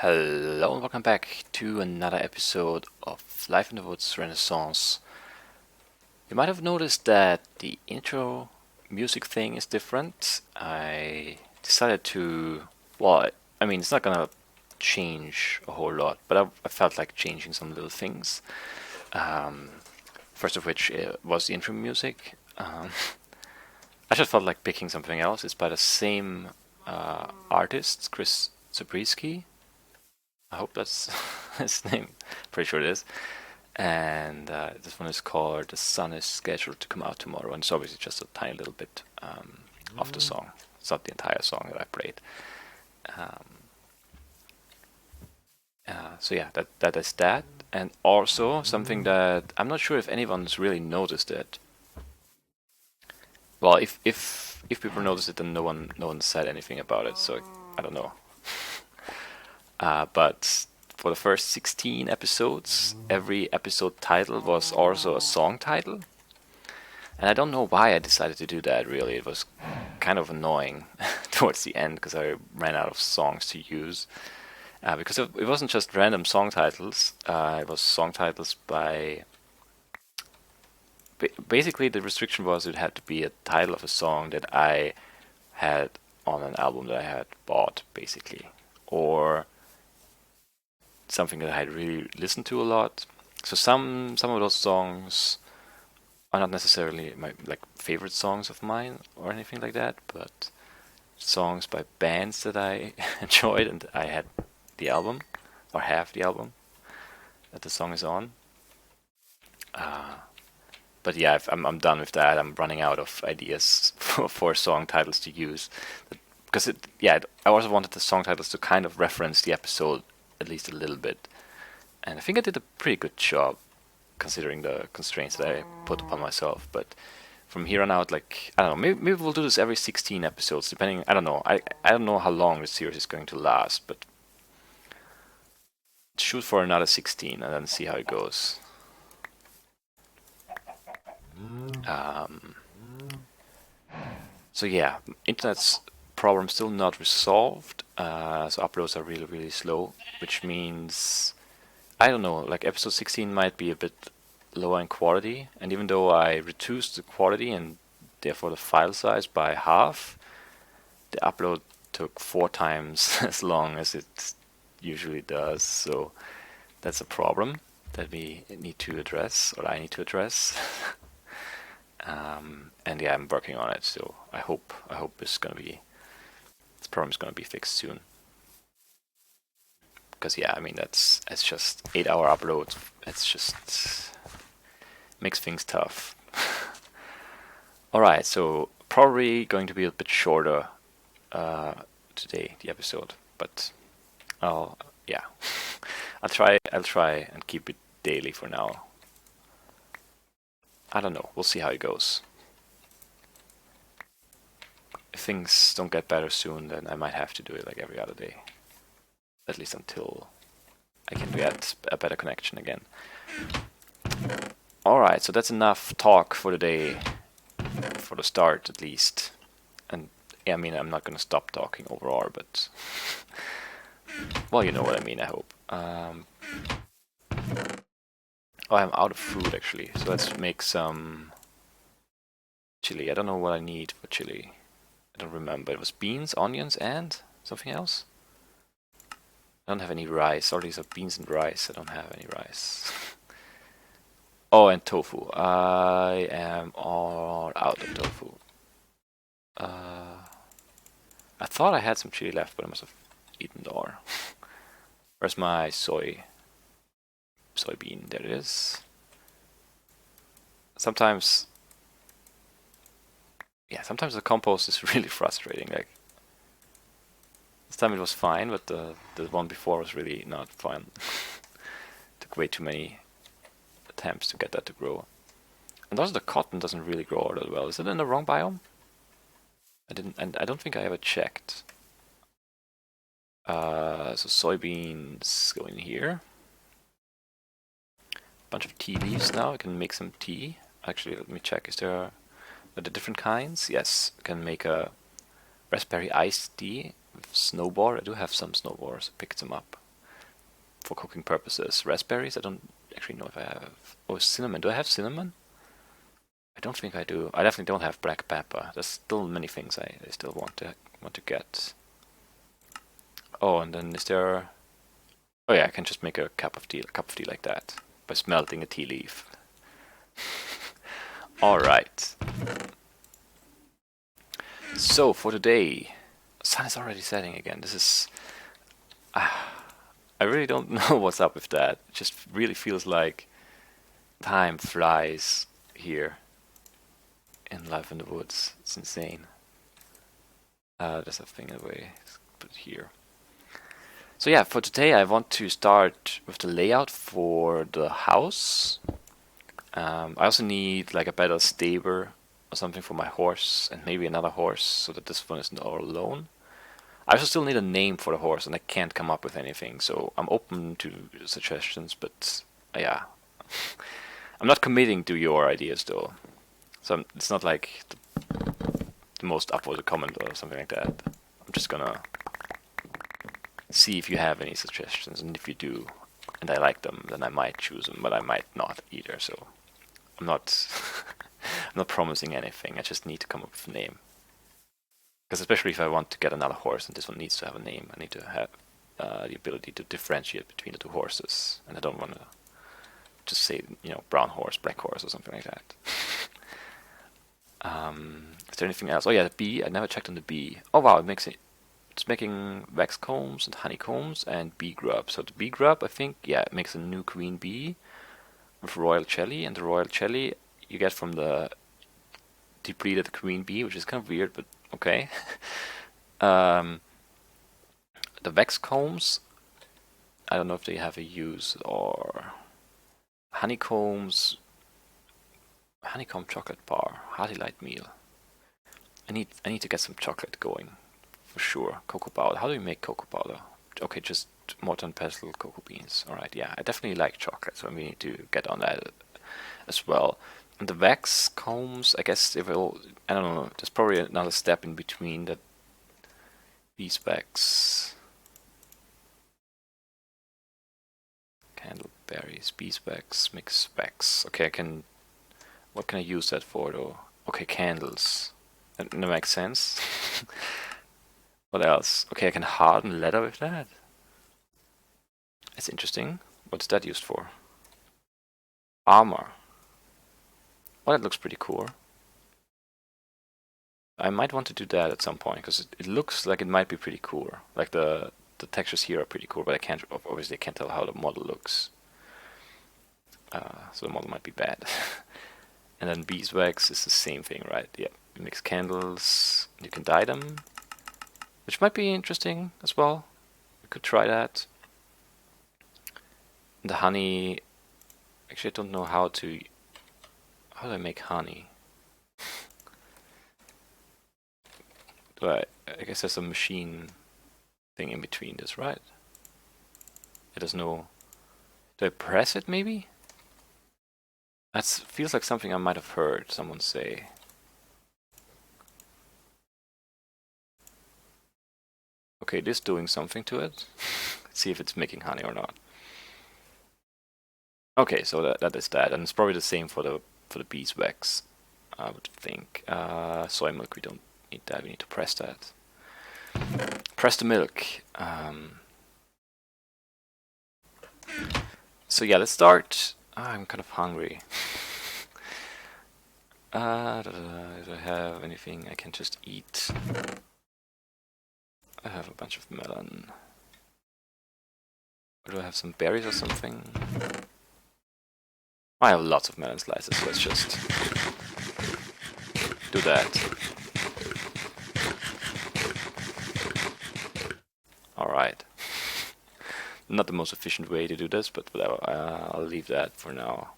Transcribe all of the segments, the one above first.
Hello and welcome back to another episode of Life in the Woods Renaissance. You might have noticed that the intro music thing is different. I decided to, well, I mean, it's not gonna change a whole lot, but I felt like changing some little things. Um, First of which was the intro music. I just felt like picking something else. It's by the same artist, Chris Zabriskie. I hope that's his name. Pretty sure it is. And this one is called "The Sun is Scheduled to Come Out Tomorrow," and it's obviously just a tiny little bit of the song. It's not the entire song that I played. Um, so yeah, that is that, and also something that I'm not sure if anyone's really noticed it. Well, if people noticed it, then no one said anything about it. So I don't know. But for the first 16 episodes, every episode title was also a song title. And I don't know why I decided to do that, really. It was kind of annoying towards the end because I ran out of songs to use. Because it wasn't just random song titles, it was song titles by. Basically, the restriction was it had to be a title of a song that I had on an album that I had bought, basically. Or something that I had really listened to a lot. So some of those songs are not necessarily my like favorite songs of mine or anything like that, but songs by bands that I enjoyed and I had the album or have the album that the song is on. Uh, but yeah, I'm done with that. I'm running out of ideas for song titles to use because I also wanted the song titles to kind of reference the episode at least a little bit. And I think I did a pretty good job considering the constraints that I put upon myself. But from here on out, like, I don't know, maybe we'll do this every 16 episodes, depending, I don't know. I don't know how long the series is going to last, but shoot for another 16 and then see how it goes. Um, so yeah, internet's problem still not resolved. So uploads are really, really slow, which means I don't know, like episode 16 might be a bit lower in quality, and even though I reduced the quality and therefore the file size by half, the upload took 4 times as long as it usually does, so that's a problem that we need to address, or I need to address. And yeah, I'm working on it, so I hope this problem is gonna be fixed soon. Because yeah, I mean it's just 8-hour upload. It's just makes things tough. All right, so probably going to be a bit shorter today, the episode, but I'll yeah, I'll try and keep it daily for now. I don't know. We'll see how it goes. If things don't get better soon, then I might have to do it like every other day, at least until I can get a better connection again. Alright, so that's enough talk for the day, for the start at least. And yeah, I mean, I'm not gonna stop talking overall, but well, you know what I mean, I hope. Oh, I'm out of food actually, so let's make some chili. I don't know what I need for chili. I don't remember. It was beans, onions, and something else. I don't have any rice. All these are beans and rice. I don't have any rice. Oh, and tofu. I am all out of tofu. I thought I had some chili left, but I must have eaten it all. Where's my soybean? There it is. Sometimes the compost is really frustrating. Like this time it was fine, but the one before was really not fun. Took way too many attempts to get that to grow. And also the cotton doesn't really grow all that well. Is it in the wrong biome? I don't think I ever checked. So soybeans go in here. Bunch of tea leaves now. I can make some tea. Actually, let me check. Are the different kinds? Yes, I can make a raspberry iced tea with snowball. I do have some snowballs. I picked them up. for cooking purposes. Raspberries, I don't actually know if I have. Oh, cinnamon. Do I have cinnamon? I don't think I do. I definitely don't have black pepper. There's still many things I still want to get. Oh, and then is there? Oh yeah, I can just make a cup of tea like that by smelting a tea leaf. All right. So for today, the sun is already setting again. This is. I really don't know what's up with that. It just really feels like time flies here in Life in the Woods. It's insane. There's a thing away. Let's put it here. So yeah, for today I want to start with the layout for the house. I also need like a better stable or something for my horse, and maybe another horse so that this one isn't all alone. I also still need a name for the horse, and I can't come up with anything, so I'm open to suggestions, but yeah. I'm not committing to your ideas though. So it's not like the most upvoted comment or something like that. I'm just gonna see if you have any suggestions, and if you do, and I like them, then I might choose them, but I might not either, so I'm not I'm not promising anything. I just need to come up with a name. Because especially if I want to get another horse and this one needs to have a name, I need to have the ability to differentiate between the two horses, and I don't want to just say, brown horse, black horse, or something like that. Is there anything else? Oh yeah, the bee. I never checked on the bee. Oh wow, it's making wax combs and honeycombs and bee grub. So the bee grub, I think, yeah, it makes a new queen bee with royal jelly, and the royal jelly you get from the depleted queen bee, which is kind of weird, but okay. The wax combs, I don't know if they have a use, or honeycombs, honeycomb chocolate bar, hearty light meal. I need to get some chocolate going, for sure. Cocoa powder. How do you make cocoa powder? Okay, just mortar and pestle cocoa beans. All right, yeah, I definitely like chocolate, so we need to get on that as well. And the wax combs, I guess they will. I don't know. There's probably another step in between that. Beeswax, candleberries, beeswax, mix wax. Okay, I can. What can I use that for though? Okay, candles. That makes sense. What else? Okay, I can harden leather with that. That's interesting. What's that used for? Armor. Well, that looks pretty cool. I might want to do that at some point because it looks like it might be pretty cool. Like the textures here are pretty cool, but obviously I can't tell how the model looks. So the model might be bad. And then beeswax is the same thing, right? Yeah, you mix candles, you can dye them, which might be interesting as well. We could try that. And the honey, actually I don't know how do I make honey? I guess there's a machine thing in between this, right? There's no. Do I press it maybe? That feels like something I might have heard someone say. Okay, this doing something to it. Let's see if it's making honey or not. Okay, so that is that, and it's probably the same for the beeswax, I would think. Soy milk, we don't need that. We need to press that. Press the milk. So yeah, let's start. I'm kind of hungry. Do I have anything I can just eat? I have a bunch of melon. Or do I have some berries or something? I have lots of melon slices, so let's just do that. Alright. Not the most efficient way to do this, but whatever. I'll leave that for now.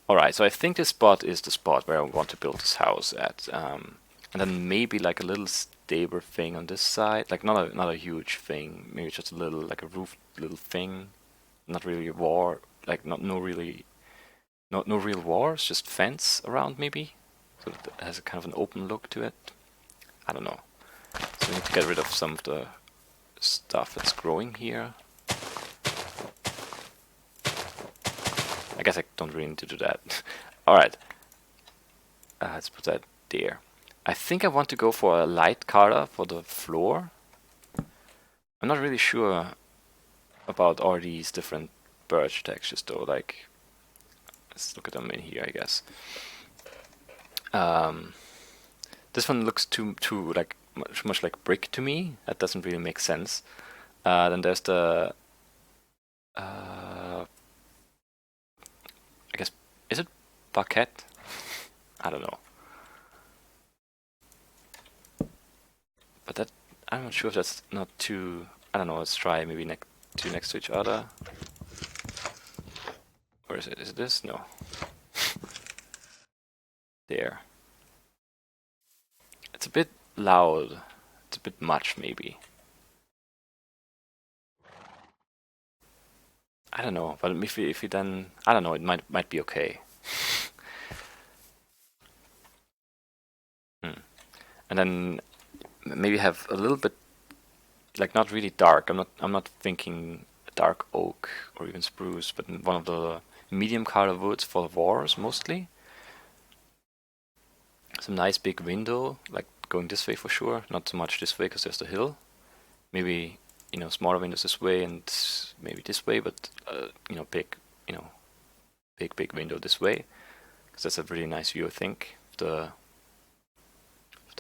Alright, so I think this spot is the spot where I want to build this house at. And then maybe like a little stable thing on this side. Like not a huge thing, maybe just a little, like a roof little thing. Not really a wall, like no real walls, just fence around maybe. So it has a kind of an open look to it. I don't know. So we need to get rid of some of the stuff that's growing here. I guess I don't really need to do that. Alright. Let's put that there. I think I want to go for a light color for the floor. I'm not really sure about all these different birch textures though. Like, let's look at them in here, I guess. This one looks too like much like brick to me. That doesn't really make sense. Then there's the I guess, is it parquet? I don't know. But that, I'm not sure if that's not too, I don't know, let's try maybe two next to each other. Or is it? Is it this? No. There. It's a bit loud. It's a bit much, maybe. I don't know, but if we then, I don't know, it might be okay. And then maybe have a little bit, like not really dark. I'm not thinking dark oak or even spruce, but one of the medium color woods for the walls mostly. Some nice big window, like going this way for sure. Not so much this way because there's the hill. Maybe, you know, smaller windows this way and maybe this way, but you know, big window this way, because that's a really nice view, I think. The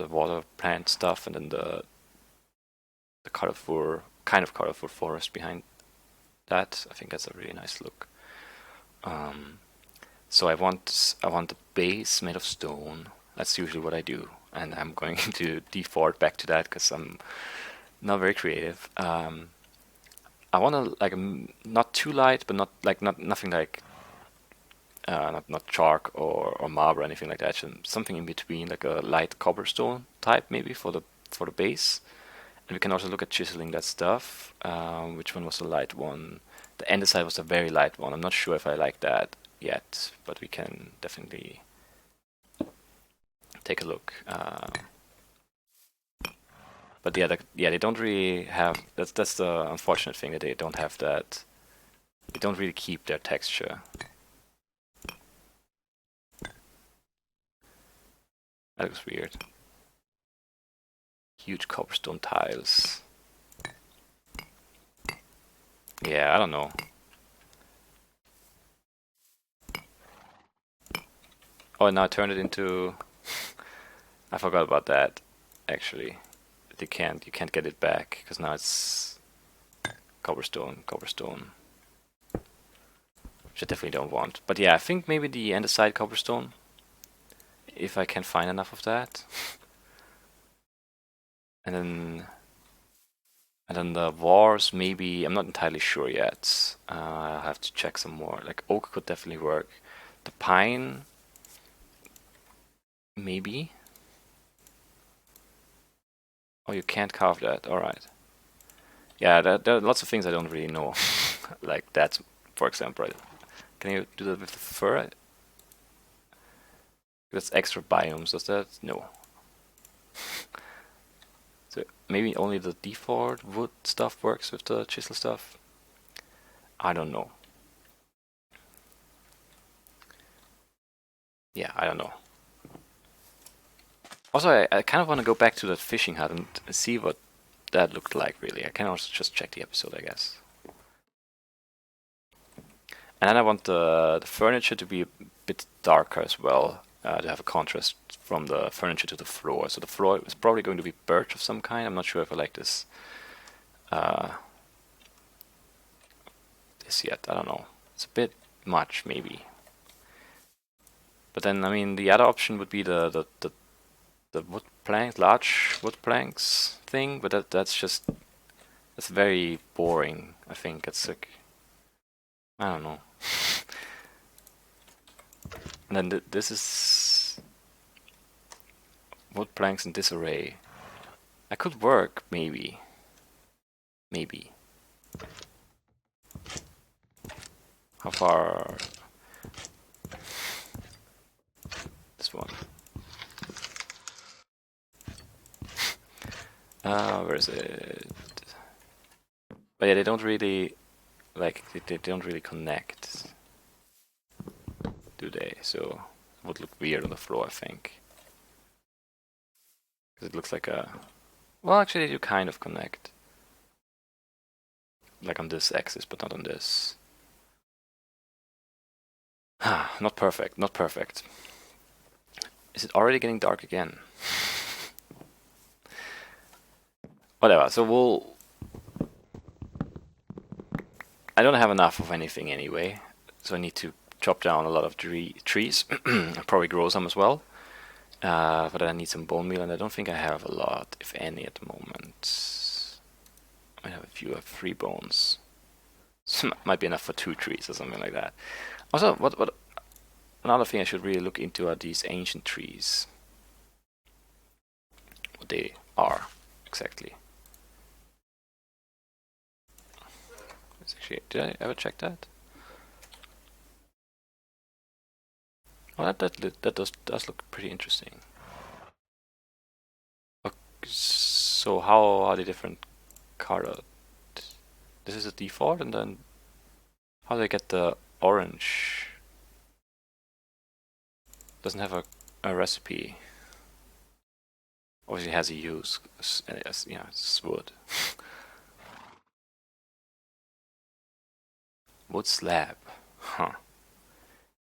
water plant stuff, and then the colorful, kind of colorful forest behind that. I think that's a really nice look. So I want the base made of stone. That's usually what I do, and I'm going to default back to that because I'm not very creative. I want to like not too light, but nothing like not chalk or marble or anything like that. Something in between, like a light cobblestone type maybe for the base. And we can also look at chiseling that stuff. Which one was the light one? The andesite was a very light one. I'm not sure if I like that yet, but we can definitely take a look. But yeah, they don't really have. That's the unfortunate thing, that they don't have that. They don't really keep their texture. That looks weird. Huge cobblestone tiles. Yeah, I don't know. Oh, and now I turned it into. I forgot about that. Actually, you can't get it back because now it's cobblestone, which I definitely don't want. But yeah, I think maybe the andesite cobblestone, if I can find enough of that. And then the wars, maybe, I'm not entirely sure yet. I'll have to check some more. Like oak could definitely work. The pine, maybe. Oh, you can't carve that. All right. Yeah, there are lots of things I don't really know. Like that, for example. Can you do that with the fur? That's extra biomes. Does that? No. So maybe only the default wood stuff works with the chisel stuff. I don't know. Yeah, I don't know. Also, I kind of want to go back to that fishing hut and see what that looked like, really. I can also just check the episode, I guess. And then I want the furniture to be a bit darker as well, to have a contrast from the furniture to the floor. So the floor is probably going to be birch of some kind. I'm not sure if I like this yet. I don't know. It's a bit much, maybe. But then, I mean, the other option would be the wood plank, large wood planks thing. But that's very boring. I think it's like, I don't know. And then this is wood planks in disarray. I could work, maybe. Maybe. How far? This one. Where is it? But yeah, they don't really they don't really connect, do they? So it would look weird on the floor, I think. Because it looks like a... Well, actually, they do kind of connect. Like on this axis, but not on this. Not perfect, not perfect. Is it already getting dark again? Whatever, so we'll... I don't have enough of anything anyway, so I need to chop down a lot of trees. I'll probably grow some as well. But I need some bone meal, and I don't think I have a lot, if any, at the moment. I have a few, I have 3 bones. So might be enough for 2 trees or something like that. Also, what another thing I should really look into are these ancient trees. What they are, exactly. Actually, did I ever check that? Oh, that does look pretty interesting. Okay, so how are the different colored? This is a default, and then how do I get the orange? Doesn't have a recipe. Obviously has a use, you know, it's wood. Wood slab. Huh.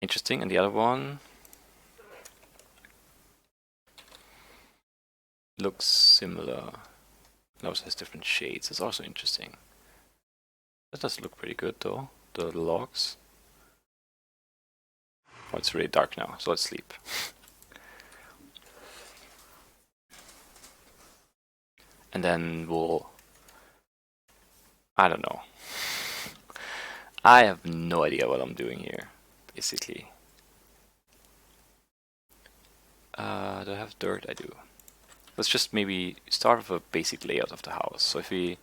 Interesting. And the other one looks similar. It also has different shades. It's also interesting. That does look pretty good though, the logs. Oh, it's really dark now, so let's sleep. And then we'll... I don't know. I have no idea what I'm doing here, basically. Do I have dirt? I do. Let's just maybe start with a basic layout of the house. So if we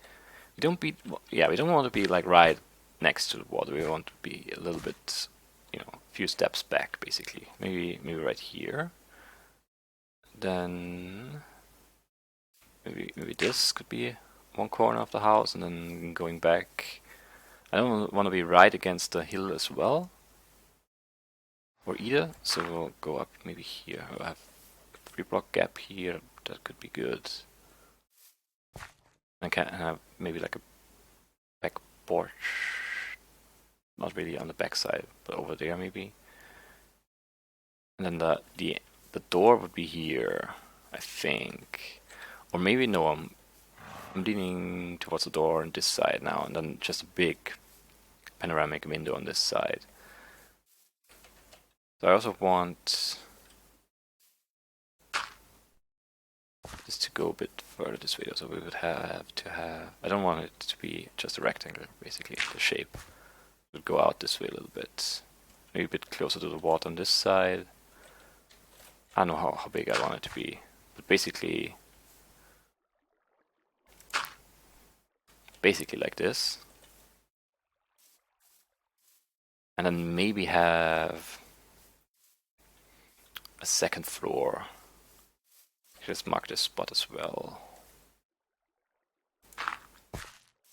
don't be... Yeah, we don't want to be like right next to the water. We want to be a little bit, you know, a few steps back, basically. Maybe right here. Then... Maybe this could be one corner of the house, and then going back. I don't want to be right against the hill as well, or either. So we'll go up maybe here. We'll have a 3-block gap here. That could be good. I can have maybe like a back porch, not really on the back side, but over there maybe. And then the door would be here, I think. Or maybe no, I'm leaning towards the door on this side now, and then just a big panoramic window on this side. So I also want this to go a bit further this way, so we would have to have... I don't want it to be just a rectangle, basically, the shape. It would go out this way a little bit. Maybe a bit closer to the water on this side. I don't know how big I want it to be, but basically like this. And then maybe have a second floor. Just mark this spot as well.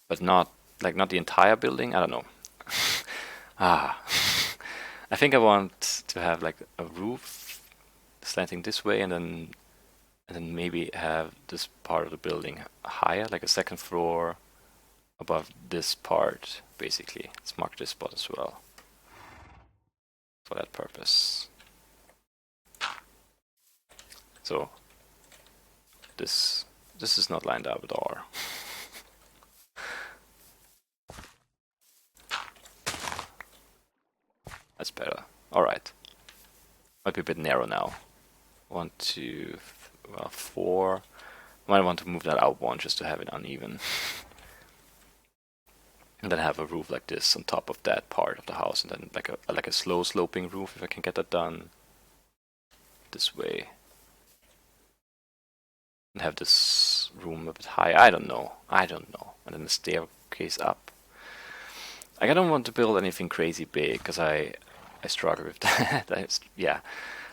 But not the entire building, I don't know. I think I want to have like a roof slanting this way, and then maybe have this part of the building higher, like a second floor above this part, basically. Let's mark this spot as well for that purpose. So this is not lined up at all. That's better. Alright. Might be a bit narrow now. 1, 2, 4. Might want to move that out one just to have it uneven. And then have a roof like this on top of that part of the house, and then like a slow sloping roof if I can get that done this way. And have this room a bit high. I don't know. And then the staircase up. I don't want to build anything crazy big because I struggle with that. I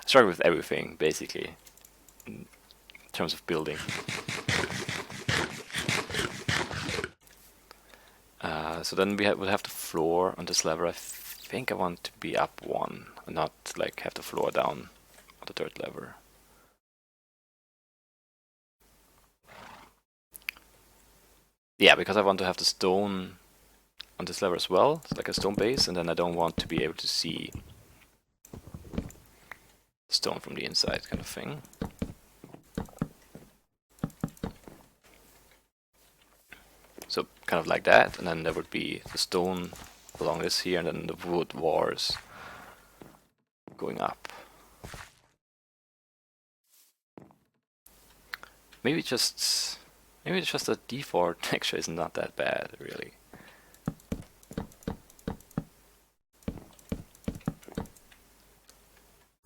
struggle with everything basically in terms of building. so then we would have the floor on this lever. I think I want to be up one and not like have the floor down on the third lever. Yeah, because I want to have the stone on this lever as well. It's like a stone base, and then I don't want to be able to see the stone from the inside kind of thing. So kind of like that, and then there would be the stone along this here, and then the wood wars going up. Maybe it's just the default texture is not that bad, really.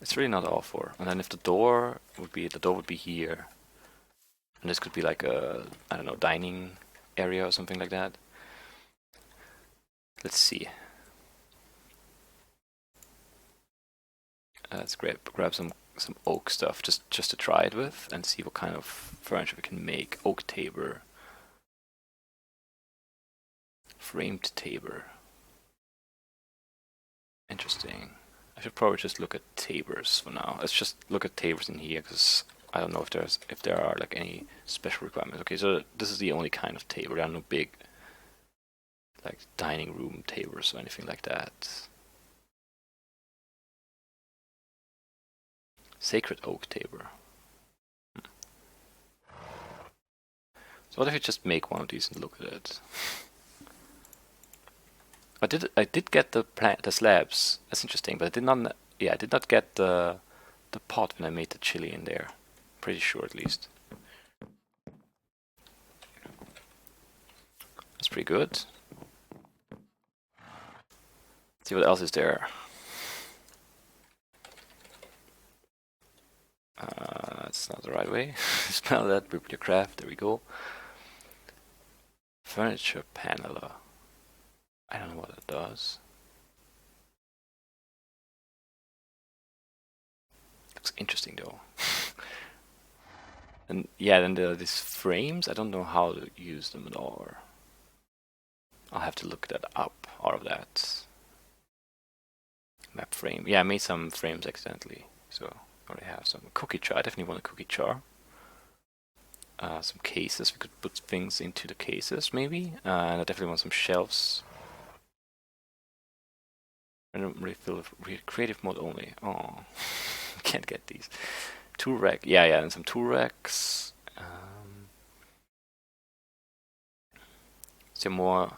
It's really not awful. And then if the door would be here, and this could be like a, I don't know, dining area or something like that. Let's see. Let's grab some oak stuff just to try it with and see what kind of furniture we can make. Oak tabor, framed tabor. Interesting. I should probably just look at tabors for now. Let's just look at tabors in here because I don't know if there are like any special requirements. Okay, so this is the only kind of tabor. There are no big like dining room tabors or anything like that. Sacred oak tabor. So what if you just make one of these and look at it? I did get the slabs. That's interesting, but I did not. Yeah, I did not get the pot when I made the chili in there. Pretty sure, at least. That's pretty good. Let's see what else is there. That's not the right way. Spell that. Rip your craft. There we go. Furniture paneler. I don't know what it does. Looks interesting though. And yeah, then these frames, I don't know how to use them at all. I'll have to look that up, all of that. Map frame. Yeah, I made some frames accidentally, so I already have some. Cookie jar, I definitely want a cookie jar. Some cases, we could put things into the cases maybe. And I definitely want some shelves. I don't really feel creative mode only. Oh, can't get these. Tool rack, yeah, and some tool racks. Some more.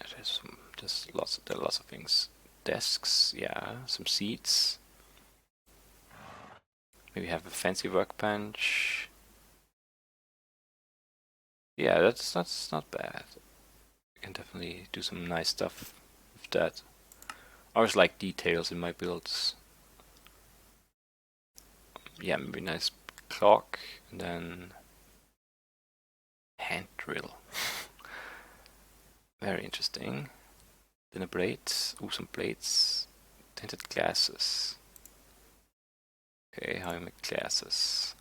There's lots of things. Desks, yeah, some seats. Maybe have a fancy workbench. Yeah, that's not bad. I can definitely do some nice stuff with that. I always like details in my builds. Yeah, maybe a nice clock, and then hand drill. Very interesting. Dinner plates. Ooh, some plates. Tinted glasses. Okay, how you make glasses.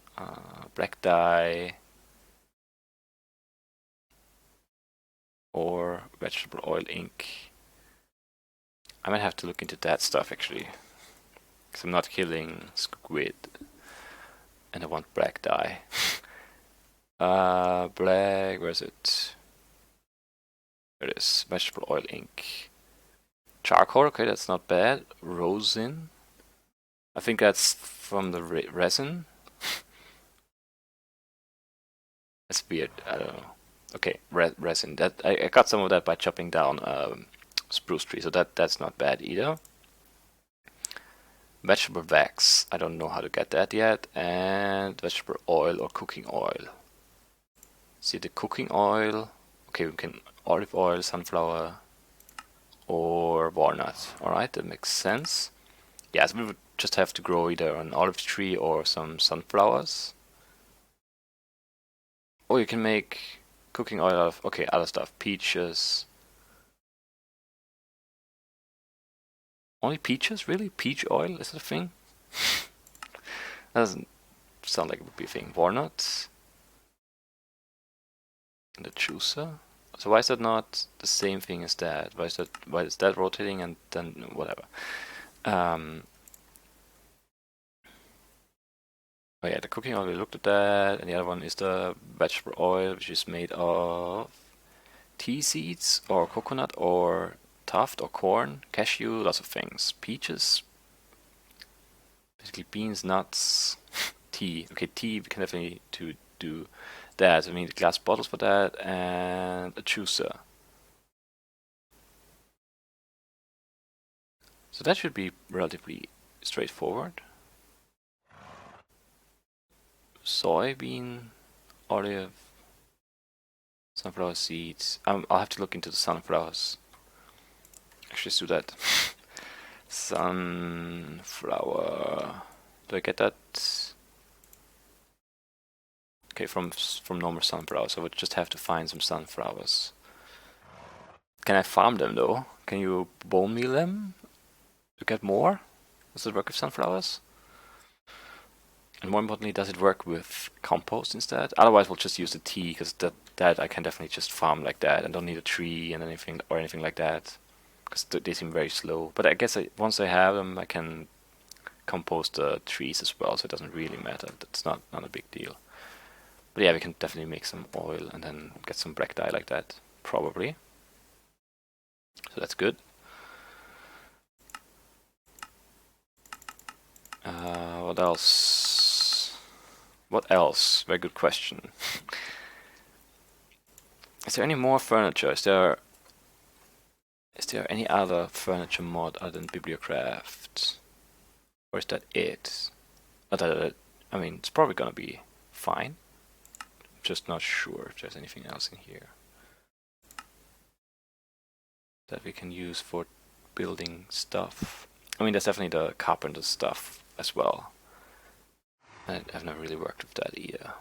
Black dye. Or vegetable oil ink. I might have to look into that stuff actually. Because I'm not killing squid. And I want black dye. Black, where is it? There it is. Vegetable oil ink. Charcoal, okay, that's not bad. Rosin. I think that's from the resin. That's weird, I don't know. Okay, resin. That I got some of that by chopping down spruce tree, so that's not bad either. Vegetable wax. I don't know how to get that yet. And vegetable oil or cooking oil. See the cooking oil. Okay, we can olive oil, sunflower, or walnut. Alright, that makes sense. Yeah, so we would just have to grow either an olive tree or some sunflowers. Or you can make cooking oil out of, okay, other stuff. Peaches. Only peaches? Really? Peach oil? Is it a thing? That doesn't sound like it would be a thing. Walnuts. and the chooser. So why is that not the same thing as that? Why is that rotating and then whatever? Oh yeah, the cooking oil, we looked at that, and the other one is the vegetable oil, which is made of tea seeds or coconut or tuft or corn, cashew, lots of things. Peaches, basically beans, nuts, tea. Okay, tea we can definitely do that. I mean, glass bottles for that and a juicer. So that should be relatively straightforward. Soybean, olive, sunflower seeds. I'll have to look into the sunflowers. Actually, let's do that. Sunflower. Do I get that? Okay, from normal sunflowers. I would just have to find some sunflowers. Can I farm them though? Can you bone meal them to get more? Does it work with sunflowers? And more importantly, does it work with compost instead? Otherwise, we'll just use the tea because that I can definitely just farm like that and don't need a tree and anything like that because they seem very slow. But I guess once I have them, I can compost the trees as well, so it doesn't really matter. That's not a big deal. But yeah, we can definitely make some oil and then get some black dye like that, probably. So that's good. What else? What else? Very good question. Is there any more furniture? Is there any other furniture mod other than Bibliocraft? Or is that it? I mean, it's probably gonna be fine. I'm just not sure if there's anything else in here that we can use for building stuff. I mean, there's definitely the carpenter stuff as well. I've never really worked with that either.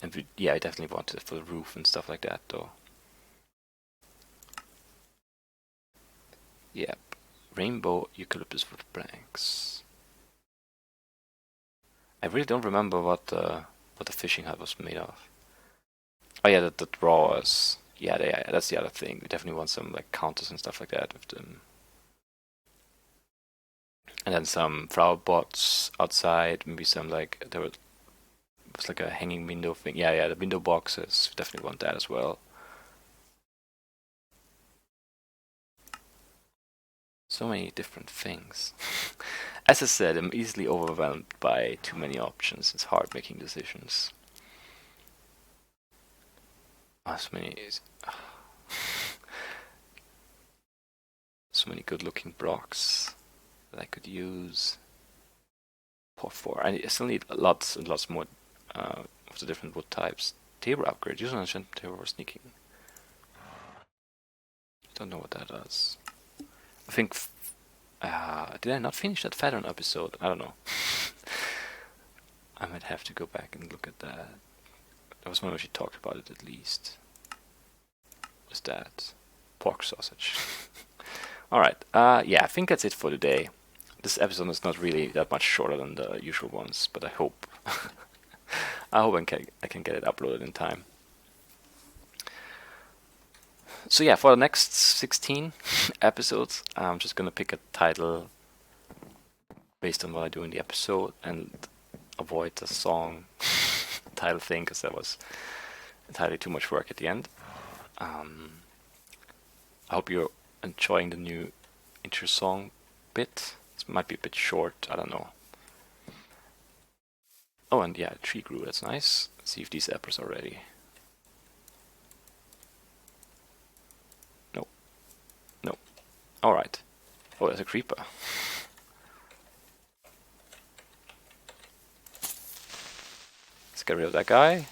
And yeah, I definitely wanted it for the roof and stuff like that, though. Yep. Rainbow eucalyptus wood planks. I really don't remember what the fishing hut was made of. Oh yeah, the drawers. Yeah, that's the other thing. We definitely want some like counters and stuff like that with them. And then some flower pots outside. Maybe some like was like a hanging window thing. Yeah, the window boxes. We definitely want that as well. So many different things. As I said, I'm easily overwhelmed by too many options. It's hard making decisions. Oh, so many good-looking blocks that I could use. Pour for. I still need lots and lots more of the different wood types. Table upgrade. Use an enchanted table for sneaking. Don't know what that does. I think. Did I not finish that Phedran episode? I don't know. I might have to go back and look at that. That was one where she talked about it at least. What's that? Pork sausage. Alright, yeah, I think that's it for today. This episode is not really that much shorter than the usual ones, but I hope I can get it uploaded in time. So yeah, for the next 16 episodes, I'm just gonna pick a title based on what I do in the episode and avoid the song title thing because that was entirely too much work at the end. I hope you're enjoying the new intro song bit. It might be a bit short, I don't know. Oh, and yeah, tree grew, that's nice. Let's see if these apples are ready. No. Alright. Oh, there's a creeper. Let's get rid of that guy.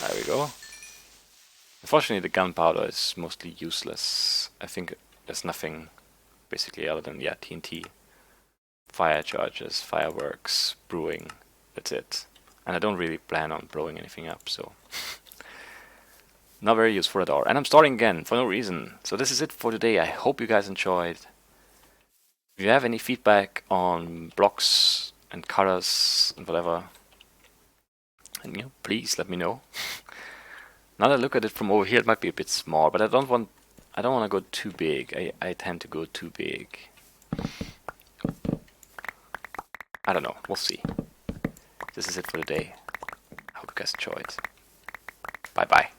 There we go. Unfortunately, the gunpowder is mostly useless. I think there's nothing basically other than, yeah, TNT. Fire charges, fireworks, brewing. That's it. And I don't really plan on blowing anything up, so... not very useful at all. And I'm starting again for no reason. So this is it for today. I hope you guys enjoyed. If you have any feedback on blocks and colors and whatever. And please let me know. Now that I look at it from over here, it might be a bit small, but I don't want to go too big. I tend to go too big. I don't know. We'll see. This is it for today. I hope you guys enjoyed. Bye bye.